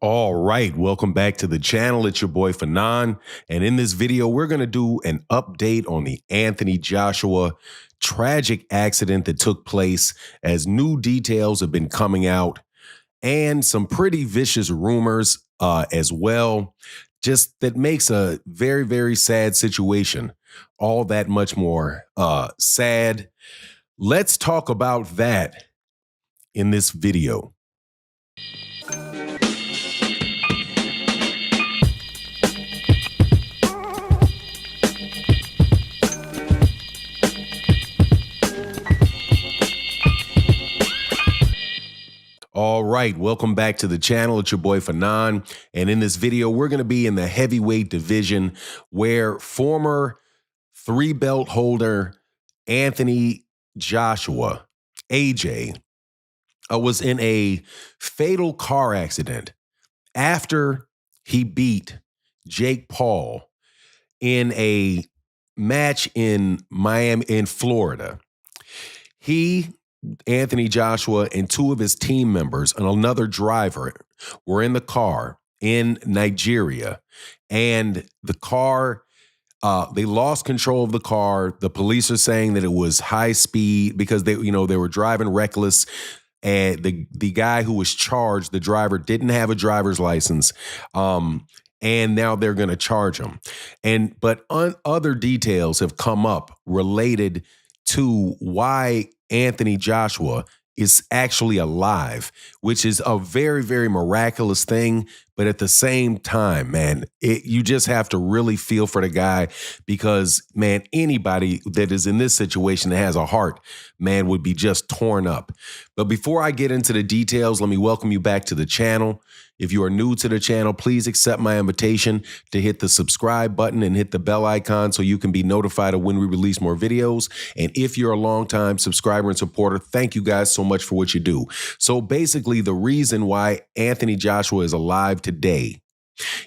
All right, welcome back to the channel. It's your boy Fanon, and in this video, we're going to do an update on the Anthony Joshua tragic accident that took place, as new details have been coming out and some pretty vicious rumors as well. Just that makes a very, very sad situation all that much more sad. Let's talk about that in this video. All right, welcome back to the channel. It's your boy Fanon, and in this video, we're going to be in the heavyweight division where former three-belt holder Anthony Joshua, AJ, was in a fatal car accident after he beat Jake Paul in a match in Miami, in Florida. Anthony Joshua and two of his team members and another driver were in the car in Nigeria, and the car, they lost control of the car. The police are saying that it was high speed because they were driving reckless. And the guy who was charged, the driver, didn't have a driver's license. And now they're going to charge him. But other details have come up related to why Anthony Joshua is actually alive, which is a very, very miraculous thing. But at the same time, man, you just have to really feel for the guy because, man, anybody that is in this situation that has a heart, man, would be just torn up. But before I get into the details, let me welcome you back to the channel. If you are new to the channel, please accept my invitation to hit the subscribe button and hit the bell icon so you can be notified of when we release more videos. And if you're a longtime subscriber and supporter, thank you guys so much for what you do. So basically, the reason why Anthony Joshua is alive today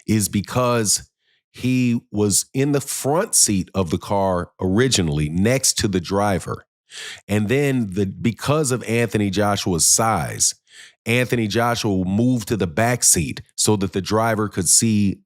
is because he was in the front seat of the car originally next to the driver. And then because of Anthony Joshua's size, Anthony Joshua moved to the back seat so that the driver could see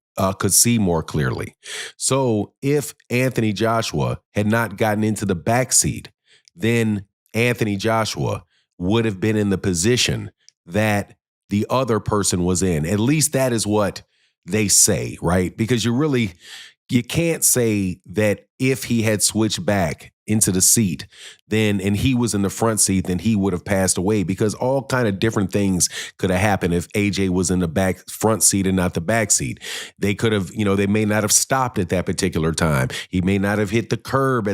more clearly. So if Anthony Joshua had not gotten into the back seat, then Anthony Joshua would have been in the position that the other person was in. At least that is what they say, right? Because you can't say that if he had switched back into the seat, and he was in the front seat, then he would have passed away, because all kind of different things could have happened if AJ was in the front seat and not the back seat. They could have, they may not have stopped at that particular time. He may not have hit the curb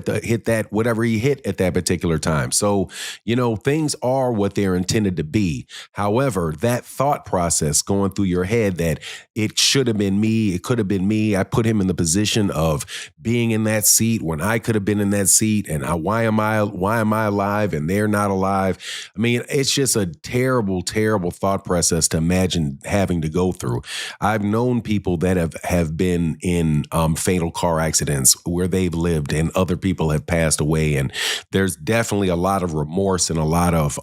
whatever he hit at that particular time. So, things are what they're intended to be. However, that thought process going through your head that it should have been me, it could have been me, I put him in the position of being in that seat when I could have been in that seat, and why am I alive and they're not alive? I mean, it's just a terrible, terrible thought process to imagine having to go through. I've known people that have been in fatal car accidents where they've lived and other people have passed away. And there's definitely a lot of remorse and a lot of,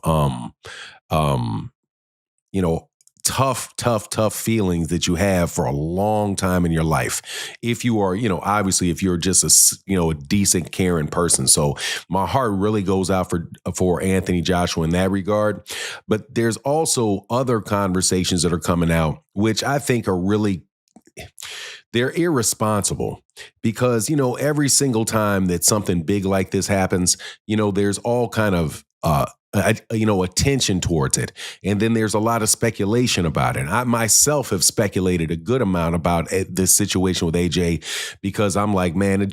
tough feelings that you have for a long time in your life. If you are, obviously if you're just a decent, caring person. So my heart really goes out for Anthony Joshua in that regard. But there's also other conversations that are coming out, which I think are they're irresponsible, because, every single time that something big like this happens, there's all kind of, attention towards it. And then there's a lot of speculation about it. I myself have speculated a good amount about this situation with AJ, because I'm like, man, I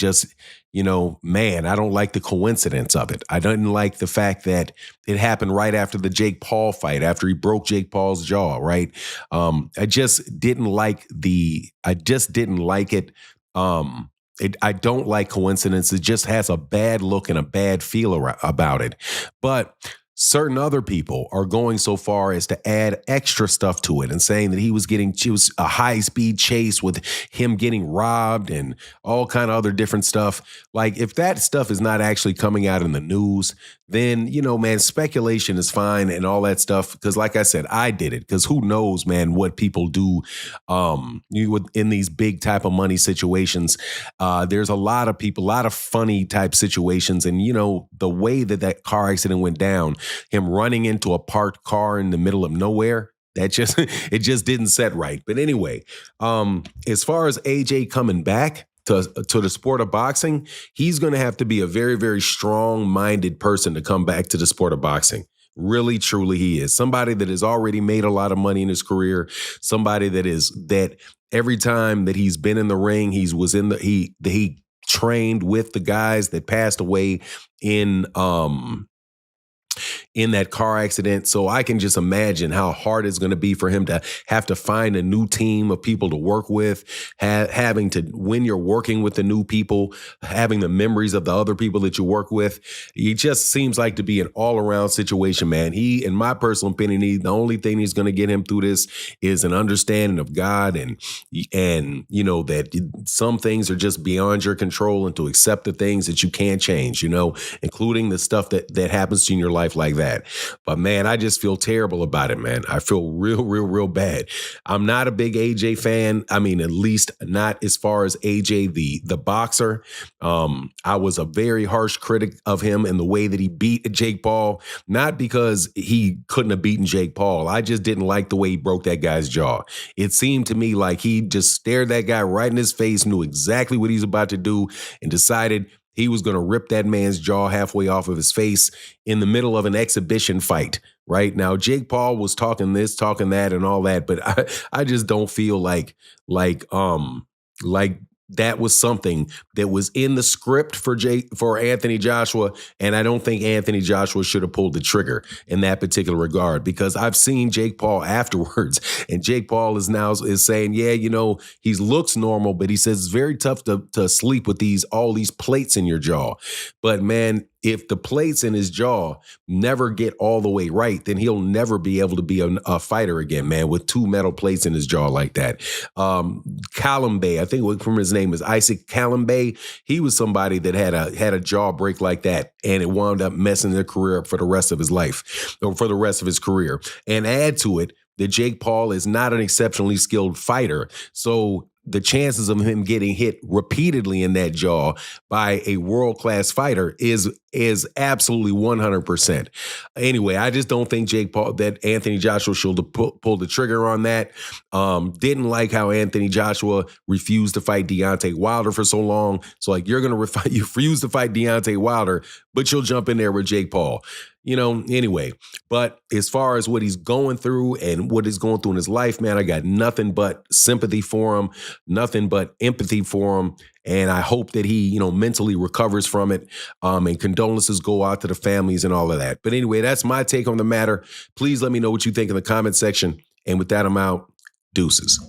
don't like the coincidence of it. I didn't like the fact that it happened right after the Jake Paul fight, after he broke Jake Paul's jaw, right? I just didn't like it. I don't like coincidence. It just has a bad look and a bad feel about it. But certain other people are going so far as to add extra stuff to it and saying that he was a high-speed chase with him getting robbed and all kind of other different stuff. Like, if that stuff is not actually coming out in the news, then, man, speculation is fine and all that stuff. Because like I said, I did it because who knows, man, what people do in these big type of money situations. There's a lot of people, a lot of funny type situations. And, the way that car accident went down, him running into a parked car in the middle of nowhere, it just didn't set right. But anyway, as far as AJ coming back to the sport of boxing, he's going to have to be a very, very strong-minded person to come back to the sport of boxing. Really, truly, he is somebody that has already made a lot of money in his career. Somebody that every time that he's been in the ring, he trained with the guys that passed away in that car accident. So I can just imagine how hard it's going to be for him to have to find a new team of people to work with, having to, when you're working with the new people, having the memories of the other people that you work with. It just seems like to be an all-around situation, man. He, in my personal opinion, the only thing he's going to get him through this is an understanding of God and that some things are just beyond your control, and to accept the things that you can't change, including the stuff that happens to you in your life like that. But man, I just feel terrible about it, man. I feel real bad. I'm not a big AJ fan. I mean, at least not as far as AJ, the boxer. I was a very harsh critic of him in the way that he beat Jake Paul, not because he couldn't have beaten Jake Paul. I just didn't like the way he broke that guy's jaw. It seemed to me like he just stared that guy right in his face, knew exactly what he's about to do, and decided he was going to rip that man's jaw halfway off of his face in the middle of an exhibition fight. Right now, Jake Paul was talking this, talking that, and all that, but I just don't feel like that was something that was in the script for Anthony Joshua, and I don't think Anthony Joshua should have pulled the trigger in that particular regard, because I've seen Jake Paul afterwards, and Jake Paul is saying, yeah, he looks normal, but he says it's very tough to sleep with all these plates in your jaw. But man, if the plates in his jaw never get all the way right, then he'll never be able to be a fighter again, man, with two metal plates in his jaw like that. Callum-Bay, I think from his name is Isaac Callum-Bay. He was somebody that had a jaw break like that, and it wound up messing their career up for the rest of his life, or for the rest of his career. And add to it that Jake Paul is not an exceptionally skilled fighter. So the chances of him getting hit repeatedly in that jaw by a world-class fighter is absolutely 100%. Anyway, I just don't think that Anthony Joshua should have pulled the trigger on that. Didn't like how Anthony Joshua refused to fight Deontay Wilder for so long. So you're going to refuse to fight Deontay Wilder, but you'll jump in there with Jake Paul. Anyway, but as far as what he's going through and what he's going through in his life, man, I got nothing but sympathy for him, nothing but empathy for him. And I hope that he, mentally recovers from it. And condolences go out to the families and all of that. But anyway, that's my take on the matter. Please let me know what you think in the comment section. And with that, I'm out. Deuces.